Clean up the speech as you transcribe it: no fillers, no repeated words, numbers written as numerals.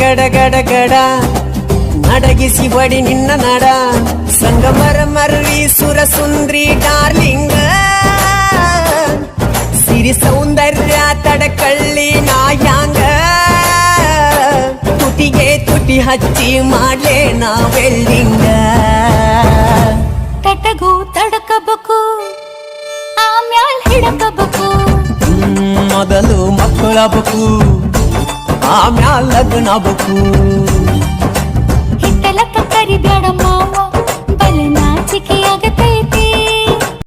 ಗಡ ಗಡ ಗಡ ನಡಗಿಸಿ ಬಡಿ ನಿನ್ನ ನಡ ಸಂಗಮರ ಮರ್ರಿ ಸುರ ಸುಂದ್ರಿ ಡಾರ್ಲಿಂಗ ಸಿರಿ ಸೌಂದರ್ಯ ತಡಕಳ್ಳಿ ನಾಯಾಂಗ ತುಟಿಗೆ ತುಟಿ ಹಚ್ಚಿ ಮಾಡ್ಲೆ ನಾ ವೆಲ್ಡಿಂಗ ತಟಗೂ ತಡಕಬೇಕು ಆಮ್ಯಾಲ್ ಹಿಡಕಬೇಕು ಮೊದಲು ಮಕ್ಕಳಬೇಕು ಆಮ್ಯಾಲ್ ಲಗ್ನಬೇಕು ಹಿಟ್ಟಲಕ್ಕ ಕರಿಬೇಡಮ್ಮ